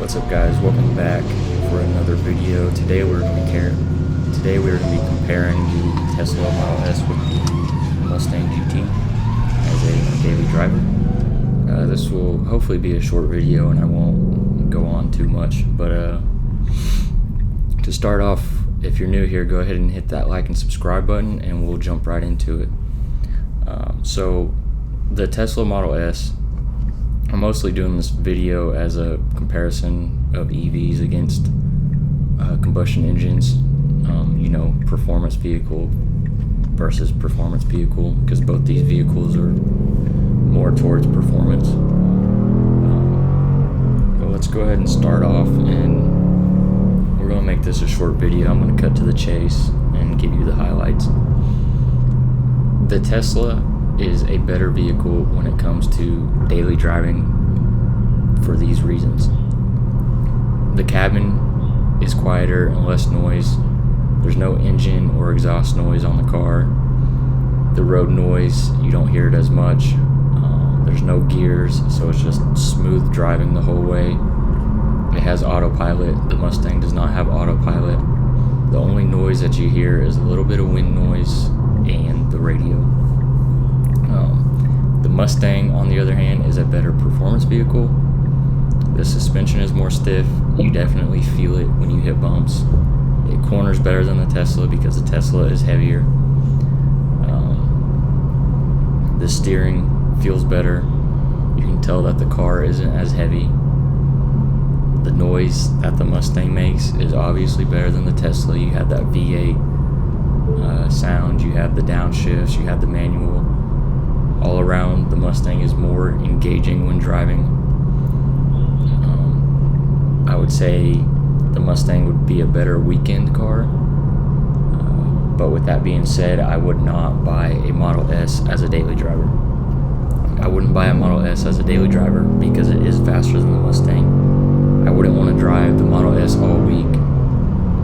What's up, guys? Welcome back for another video. Today we're going to be comparing the Tesla Model S with the Mustang GT as a daily driver. This will hopefully be a short video and I won't go on too much, but to start off, if you're new here, go ahead and hit that like and subscribe button and we'll jump right into it. So the Tesla Model S, I'm mostly doing this video as a comparison of EVs against combustion engines, performance vehicle versus performance vehicle, because both these vehicles are more towards performance. But let's go ahead and start off, and we're going to make this a short video. I'm going to cut to the chase and give you the highlights. The Tesla is a better vehicle when it comes to daily driving for these reasons. The cabin is quieter and less noise. There's no engine or exhaust noise on the car. The road noise, you don't hear it as much. There's no gears, so it's just smooth driving the whole way. It has autopilot. The Mustang does not have autopilot. The only noise that you hear is a little bit of wind noise and the radio. The Mustang, on the other hand, is a better performance vehicle. The suspension is more stiff. You definitely feel it when you hit bumps. It corners better than the Tesla because the Tesla is heavier. The steering feels better. You can tell that the car isn't as heavy. The noise that the Mustang makes is obviously better than the Tesla. You have that V8 sound, you have the downshifts, you have the manual. All around, the Mustang is more engaging when driving. I would say the Mustang would be a better weekend car. But with that being said, I would not buy a Model S as a daily driver. I wouldn't buy a Model S as a daily driver because it is faster than the Mustang. I wouldn't want to drive the Model S all week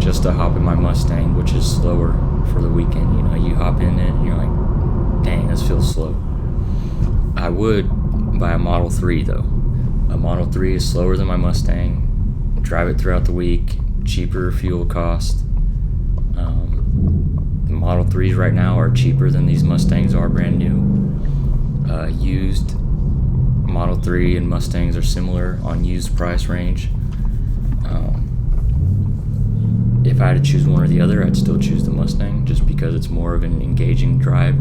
just to hop in my Mustang, which is slower for the weekend. You hop in it and you're like, dang, this feels slow. I would buy a Model 3 though. A Model 3 is slower than my Mustang. Drive it throughout the week, cheaper fuel cost. The Model 3s right now are cheaper than these Mustangs are brand new. Used Model 3 and Mustangs are similar on used price range. If I had to choose one or the other, I'd still choose the Mustang just because it's more of an engaging drive.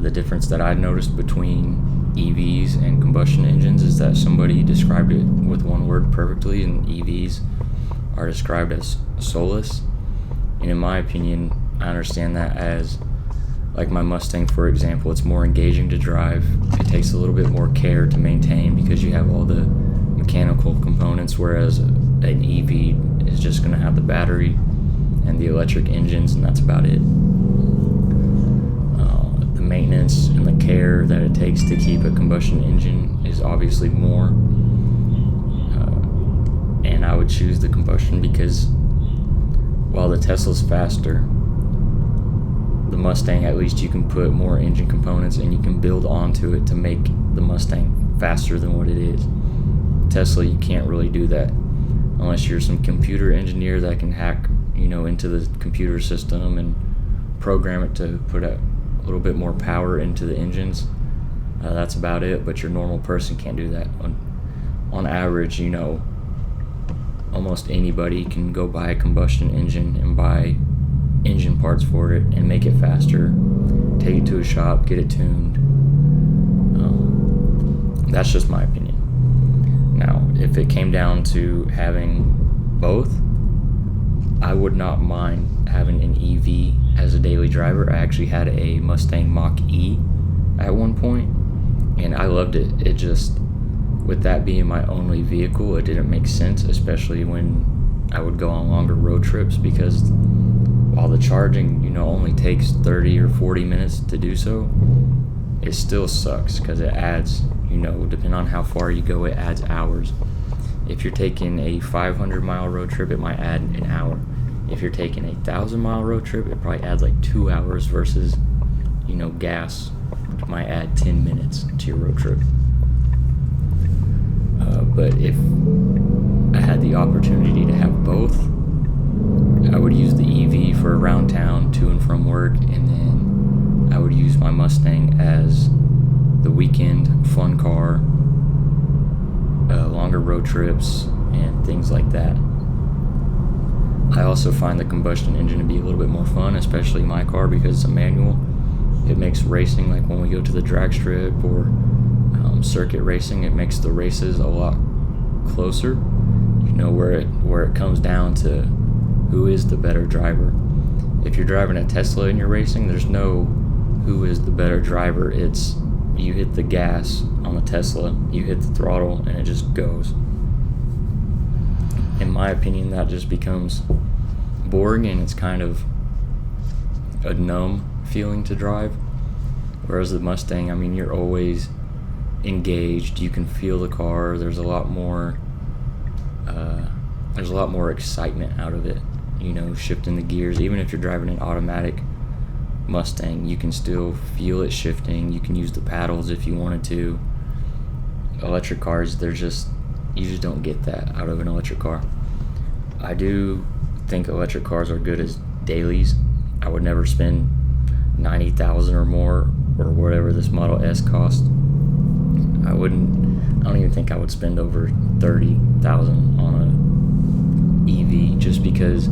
The difference that I noticed between EVs and combustion engines is that somebody described it with one word perfectly, and EVs are described as soulless. And in my opinion, I understand that as, like my Mustang, for example, it's more engaging to drive. It takes a little bit more care to maintain because you have all the mechanical components, whereas an EV is just going to have the battery and the electric engines, and that's about it. The maintenance and the care that it takes to keep a combustion engine is obviously more. And I would choose the combustion because while the Tesla's faster, the Mustang, at least you can put more engine components and you can build onto it to make the Mustang faster than what it is. Tesla, you can't really do that unless you're some computer engineer that can hack, into the computer system and program it to put a little bit more power into the engines. That's about it, but your normal person can't do that. On average, almost anybody can go buy a combustion engine and buy engine parts for it and make it faster, take it to a shop, get it tuned. That's just my opinion. Now, if it came down to having both, I would not mind having an EV as a daily driver. I actually had a Mustang Mach-E at one point, and I loved it. It just, with that being my only vehicle, it didn't make sense, especially when I would go on longer road trips, because while the charging, only takes 30 or 40 minutes to do so, it still sucks because it adds, depending on how far you go, it adds hours. If you're taking a 500-mile road trip, it might add an hour. If you're taking a 1,000-mile road trip, it probably adds like 2 hours versus, gas might add 10 minutes to your road trip. But if the opportunity to have both, I would use the EV for around town, to and from work, and then I would use my Mustang as the weekend fun car, longer road trips, and things like that. I also find the combustion engine to be a little bit more fun, especially my car, because it's a manual. It makes racing, like when we go to the drag strip or circuit racing, it makes the races a lot closer. You know, where it comes down to who is the better driver. If you're driving a Tesla and you're racing, there's no who is the better driver. It's you hit the gas on the Tesla, you hit the throttle, and it just goes. In my opinion, that just becomes boring, and it's kind of a numb feeling to drive. Whereas the Mustang, I mean, you're always engaged. You can feel the car. There's a lot more excitement out of it. You know, shifting the gears. Even if you're driving an automatic Mustang, you can still feel it shifting. You can use the paddles if you wanted to. Electric cars, you just don't get that out of an electric car. I do think electric cars are good as dailies. I would never spend $90,000 or more, or whatever this Model S cost. I don't even think I would spend over $30,000 on a EV, just because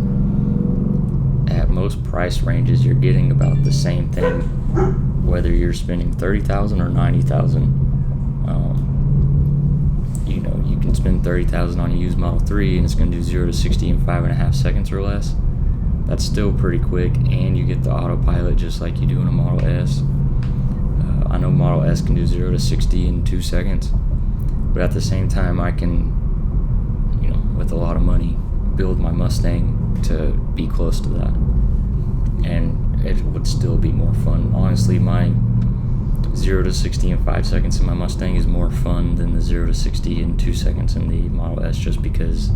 at most price ranges you're getting about the same thing, whether you're spending $30,000 or $90,000. You know, you can spend $30,000 on a used Model 3 and it's going to do 0 to 60 in 5.5 seconds or less. That's still pretty quick, and you get the autopilot just like you do in a Model S. I know Model S can do 0 to 60 in 2 seconds, but at the same time I can, you know, with a lot of money, build my Mustang to be close to that, and it would still be more fun. Honestly, my 0 to 60 in 5 seconds in my Mustang is more fun than the 0 to 60 in 2 seconds in the Model S, just because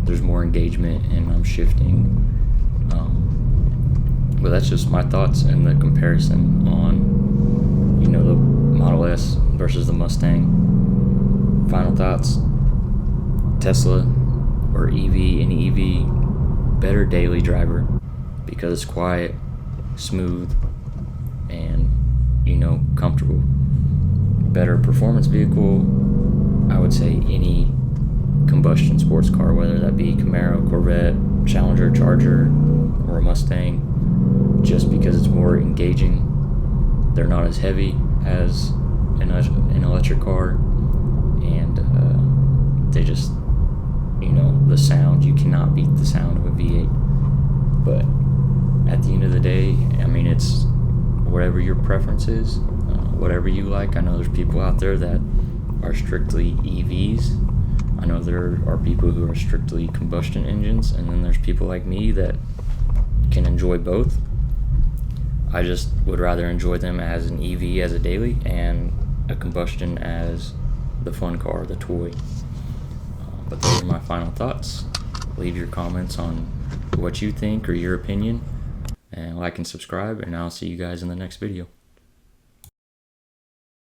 there's more engagement and I'm shifting. But that's just my thoughts and the comparison on, you know, the Model S versus the Mustang. Final thoughts: Tesla or EV, any EV, better daily driver because it's quiet, smooth, and, you know, comfortable. Better performance vehicle, I would say any combustion sports car, whether that be Camaro, Corvette, Challenger, Charger, or a Mustang, just because it's more engaging. They're not as heavy as an electric car, and they just, you know, the sound, you cannot beat the sound of a V8. But at the end of the day, I mean, it's whatever your preference is, whatever you like. I know there's people out there that are strictly EVs. I know there are people who are strictly combustion engines, and then there's people like me that can enjoy both. I just would rather enjoy them as an EV as a daily, and a combustion as the fun car, the toy. But those are my final thoughts. Leave your comments on what you think or your opinion, and like and subscribe, and I'll see you guys in the next video.